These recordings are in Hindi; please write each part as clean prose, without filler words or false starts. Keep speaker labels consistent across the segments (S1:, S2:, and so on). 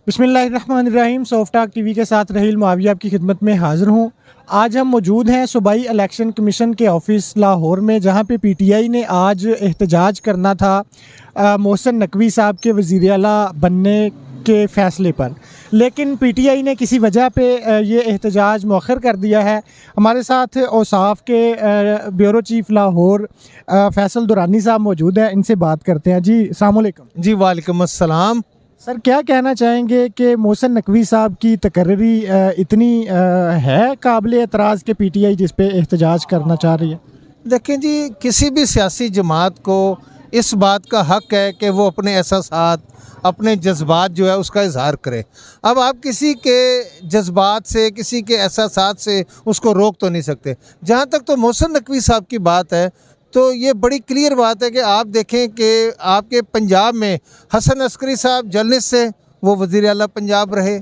S1: बिस्मिल्लाहिर्रहमानिर्रहीम। सॉफ्टाक टीवी के साथ रहील मुआविया आपकी खिदमत में हाज़िर हूँ। आज हम मौजूद हैं सूबाई इलेक्शन कमीशन के ऑफिस लाहौर में, जहाँ पे पीटीआई ने आज एहतजाज करना था मोहसिन नकवी साहब के वज़ीर आला बनने के फ़ैसले पर, लेकिन पीटीआई ने किसी वजह पे ये एहतजाज मौखर कर दिया है। हमारे साथ औसाफ के ब्यूरो चीफ लाहौर फैसल दुरानी साहब मौजूद हैं, इनसे बात करते हैं। जी अस्सलाम वालेकुम।
S2: जी वालेकुम अस्सलाम।
S1: सर, क्या कहना चाहेंगे कि मोहसिन नकवी साहब की तकर्री इतनी है काबिल एतराज़ के पीटीआई जिस पे एहतजाज करना चाह रही है?
S2: देखें जी, किसी भी सियासी जमात को इस बात का हक़ है कि वो अपने एहसासात, अपने जज्बात जो है उसका इजहार करे। अब आप किसी के जज्बात से, किसी के एहसासात से उसको रोक तो नहीं सकते। जहाँ तक तो मोहसिन नकवी साहब की बात है तो ये बड़ी क्लियर बात है कि आप देखें कि आपके पंजाब में हसन अस्करी साहब जर्नलिस्ट थे, वो वज़ीर आला पंजाब रहे।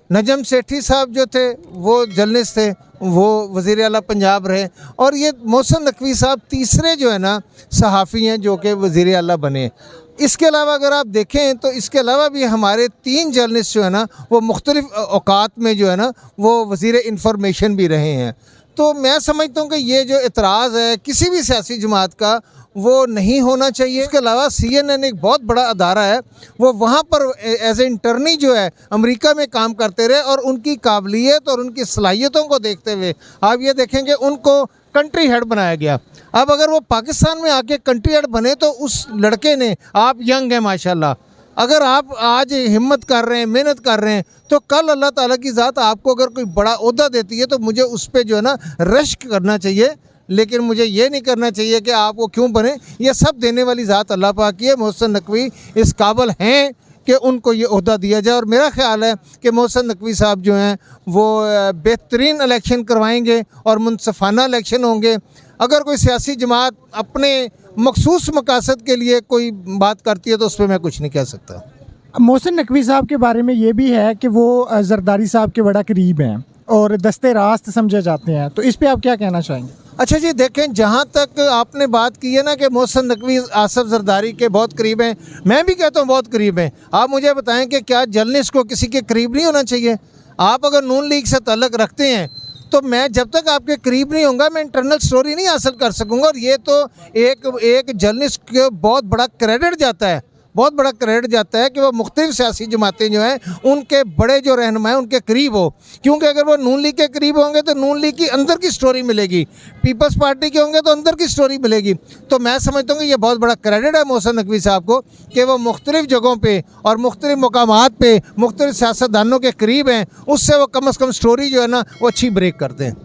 S2: नजम सेठी साहब जो थे वो जर्नलिस्ट थे, वो वज़ीर आला पंजाब रहे। और ये मोहसिन नकवी साहब तीसरे जो है ना सहाफ़ी हैं जो कि वज़ीर आला बने। इसके अलावा अगर आप देखें तो इसके अलावा भी हमारे 3 जर्नलिस्ट जो है ना वो मुख्तलिफ़ औक़ात में जो है ना वो वज़ीर इंफॉर्मेशन भी रहे हैं। तो मैं समझता हूँ कि ये जो एतराज़ है किसी भी सियासी जमात का वो नहीं होना चाहिए। इसके अलावा CNN एक बहुत बड़ा अदारा है, वो वहाँ पर एज ए इंटर्नी जो है अमेरिका में काम करते रहे और उनकी काबिलियत और उनकी सलाहियतों को देखते हुए आप ये देखेंगे उनको कंट्री हेड बनाया गया। अब अगर वो पाकिस्तान में आके कंट्री हेड बने तो उस लड़के ने, आप यंग हैं माशाल्लाह, अगर आप आज हिम्मत कर रहे हैं, मेहनत कर रहे हैं, तो कल अल्लाह ताला की ज़ात आपको अगर कोई बड़ा ओहदा देती है तो मुझे उस पर जो है ना रश्क करना चाहिए, लेकिन मुझे ये नहीं करना चाहिए कि आप वो क्यों बने। ये सब देने वाली ज़ात अल्लाह पाक की है। मोहसिन नकवी इस काबिल हैं कि उनको ये ओहदा दिया जाए। और मेरा ख्याल है कि मोहसिन नकवी साहब जो हैं वो बेहतरीन इलेक्शन करवाएंगे और मुनसफ़ाना इलेक्शन होंगे। अगर कोई सियासी जमात अपने मखसूस मकासद के लिए कोई बात करती है तो उस पर मैं कुछ नहीं कह सकता।
S1: मोहसिन नकवी साहब के बारे में ये भी है कि वो जरदारी साहब के बड़ा करीब हैं और दस्ते रास्त समझे जाते हैं, तो इस पर आप क्या कहना चाहेंगे?
S2: अच्छा जी, देखें, जहाँ तक आपने बात की है ना कि मोहसिन नकवी आसफ जरदारी के बहुत करीब हैं, मैं भी कहता हूँ बहुत करीब हैं। आप मुझे बताएं कि क्या जर्नलिस्ट को किसी के करीब नहीं होना चाहिए? आप अगर नून लीग से ताल्लुक़ रखते हैं तो मैं जब तक आपके करीब नहीं होऊंगा मैं इंटरनल स्टोरी नहीं हासिल कर सकूंगा। और ये तो एक जर्नलिस्ट को बहुत बड़ा क्रेडिट जाता है, बहुत बड़ा क्रेडिट जाता है कि वो मुख्तलिफ सियासी जमातें जो हैं उनके बड़े जो रहनुमा उनके करीब हो। क्योंकि अगर वो नून लीग के करीब होंगे तो नून लीग की अंदर की स्टोरी मिलेगी, पीपल्स पार्टी के होंगे तो अंदर की स्टोरी मिलेगी। तो मैं समझता हूँ कि ये बहुत बड़ा क्रेडिट है मोहसिन नकवी साहब को कि वो मुख्तलिफ जगहों पर और मुख्तलिफ मकामात पर मुख्तलिफ सियासतदानों के करीब हैं। उससे वो कम अज़ कम स्टोरी जो है ना वो अच्छी ब्रेक करते हैं।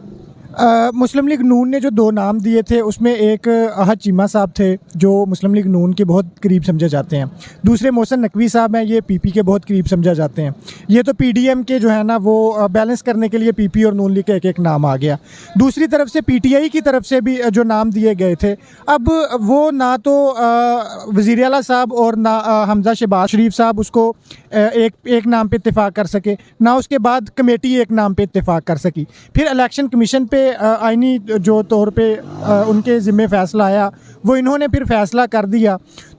S1: मुस्लिम लीग नून ने जो 2 नाम दिए थे उसमें एक अहद चीमा साहब थे जो मुस्लिम लीग नून के बहुत करीब समझे जाते हैं, दूसरे मोहसिन नकवी साहब हैं, ये पीपी के बहुत करीब समझा जाते हैं। ये तो पीडीएम के जो है ना वो बैलेंस करने के लिए पीपी और नून लीग का एक नाम आ गया। दूसरी तरफ से पीटीआई की तरफ से भी जो नाम दिए गए थे, अब वो ना तो वज़ीर आला साहब और ना हमजा शहबाज शरीफ साहब उसको एक नाम पे इत्तेफाक कर सके, ना उसके बाद कमेटी एक नाम पे इत्तेफाक कर सकी। फिर इलेक्शन कमीशन पे आइनी जो तौर पे उनके ज़िम्मे फ़ैसला आया, वो इन्होंने फिर फ़ैसला कर दिया।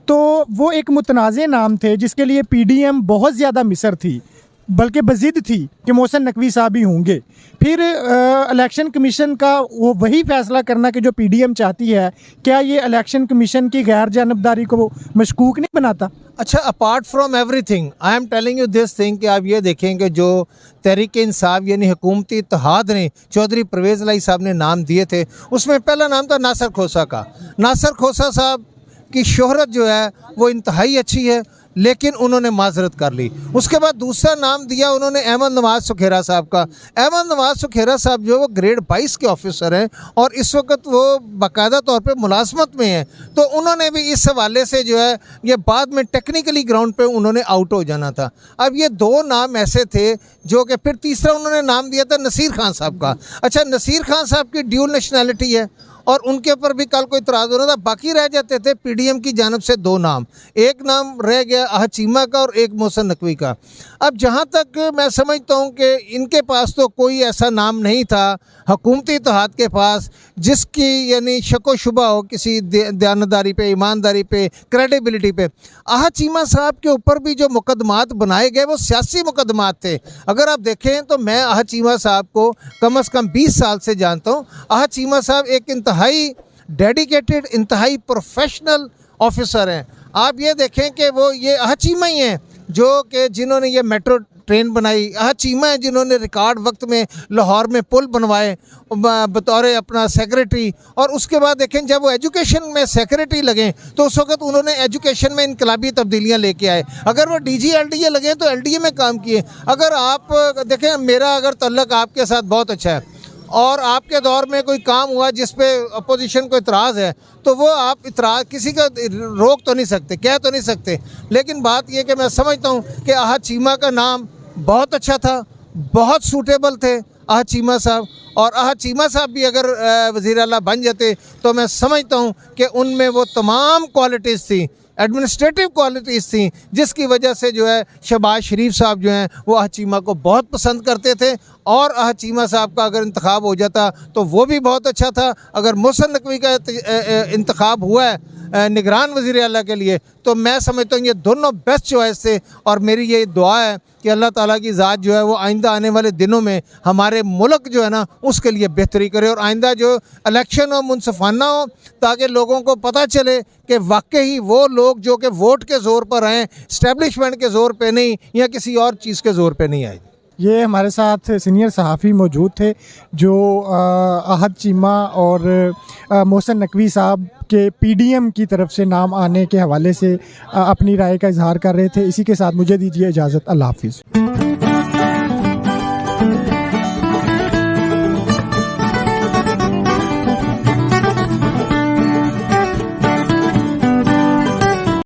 S1: तो वो एक मुतनाज़े नाम थे जिसके लिए पीडीएम बहुत ज़्यादा मिसर थी, बल्कि बज़िद थी कि मोहसिन नकवी साहब ही होंगे। फिर इलेक्शन कमीशन का वो वही फ़ैसला करना कि जो पीडीएम चाहती है, क्या ये इलेक्शन कमीशन की गैर जानबदारी को मशकूक नहीं बनाता?
S2: अच्छा, apart from everything I am telling you this thing कि आप ये देखेंगे जो तहरीक इंसाफ यानी हुकूमती इत्तेहाद ने चौधरी परवेज़ इलाही साहब ने नाम दिए थे, उसमें पहला नाम था नासिर खोसा का। नासिर खोसा साहब की शोहरत जो है वो इंतहाई अच्छी है, लेकिन उन्होंने माजरत कर ली। उसके बाद दूसरा नाम दिया उन्होंने अहमद नवाज़ सुखेरा साहब का। अहमद नवाज़ सुखेरा साहब जो वो ग्रेड 22 के ऑफिसर हैं और इस वक्त वो बाकायदा तौर पे मुलाजमत में हैं। तो उन्होंने भी इस हवाले से जो है ये बाद में टेक्निकली ग्राउंड पे उन्होंने आउट हो जाना था। अब ये 2 नाम ऐसे थे जो कि फिर तीसरा उन्होंने नाम दिया था नसीर खान साहब का। अच्छा, नसीर खान साहब की ड्यूल नेशनैलिटी है और उनके ऊपर भी कल कोई इतराज़ हो रहा था। बाकी रह जाते थे पीडीएम की जानब से 2 नाम, एक नाम रह गया अहद चीमा का और एक मोहसिन नकवी का। अब जहाँ तक मैं समझता हूँ कि इनके पास तो कोई ऐसा नाम नहीं था हुकूमती इत्तेहाद के पास जिसकी यानी शक व शुबा हो किसी दयानतदारी पे, ईमानदारी पे, क्रेडिबिलिटी पे। अहद चीमा साहब के ऊपर भी जो मुकदमात बनाए गए वो सियासी मुकदमात थे। अगर आप देखें तो मैं अहद चीमा साहब को कम से कम 20 साल से जानता हूँ। अहद चीमा साहब एक इंतहाई डेडिकेटेड, इंतहाई प्रोफेशनल ऑफिसर हैं। आप ये देखें कि वो ये अहद चीमा ही हैं जो कि जिन्होंने ये मेट्रो ट्रेन बनाई, अहद चीमा है जिन्होंने रिकॉर्ड वक्त में लाहौर में पुल बनवाए बतौर अपना सेक्रेटरी। और उसके बाद देखें जब वो एजुकेशन में सेक्रेटरी लगे तो उस वक्त उन्होंने एजुकेशन में इनकलाबी तब्दीलियाँ लेके आए। अगर वो डीजी एलडीए लगे तो एलडीए में काम किए। अगर आप देखें मेरा अगर तल्लक आपके साथ बहुत अच्छा है और आपके दौर में कोई काम हुआ जिस पे अपोजिशन को इतराज़ है तो वो आप इतराज़ किसी का रोक तो नहीं सकते, कह तो नहीं सकते। लेकिन बात ये कि मैं समझता हूँ कि अहद चीमा का नाम बहुत अच्छा था, बहुत सूटेबल थे अहद चीमा साहब। और अहद चीमा साहब भी अगर वज़ीर आला बन जाते तो मैं समझता हूँ कि उनमें वो तमाम क्वालिटीज़ थी, एडमिनिस्ट्रेटिव क्वालिटीज़ थी जिसकी वजह से जो है शहबाज शरीफ साहब जो हैं वो अहद चीमा को बहुत पसंद करते थे। और अहद चीमा साहब का अगर इंतखाब हो जाता तो वो भी बहुत अच्छा था। अगर मोहसिन नकवी का इंतखाब हुआ है निगरान वज़ीर आला के लिए तो मैं समझता हूँ ये दोनों बेस्ट चॉइस थे। और मेरी ये दुआ है कि अल्लाह ताला की ज़ात जो है वो आइंदा आने वाले दिनों में हमारे मुल्क जो है ना उसके लिए बेहतरी करे और आइंदा जो इलेक्शन हो मुनसफाना हो ताकि लोगों को पता चले कि वाकई वो लोग जो कि वोट के ज़ोर पर आए, इस्टेब्लिशमेंट के ज़ोर पे नहीं या किसी और चीज़ के ज़ोर पे नहीं आए।
S1: ये हमारे साथ सीनियर सहाफ़ी मौजूद थे जो अहद चीमा और मोहसिन नकवी साहब के पीडीएम की तरफ से नाम आने के हवाले से अपनी राय का इजहार कर रहे थे। इसी के साथ मुझे दीजिए इजाज़त। अल्लाह हाफ़िज़।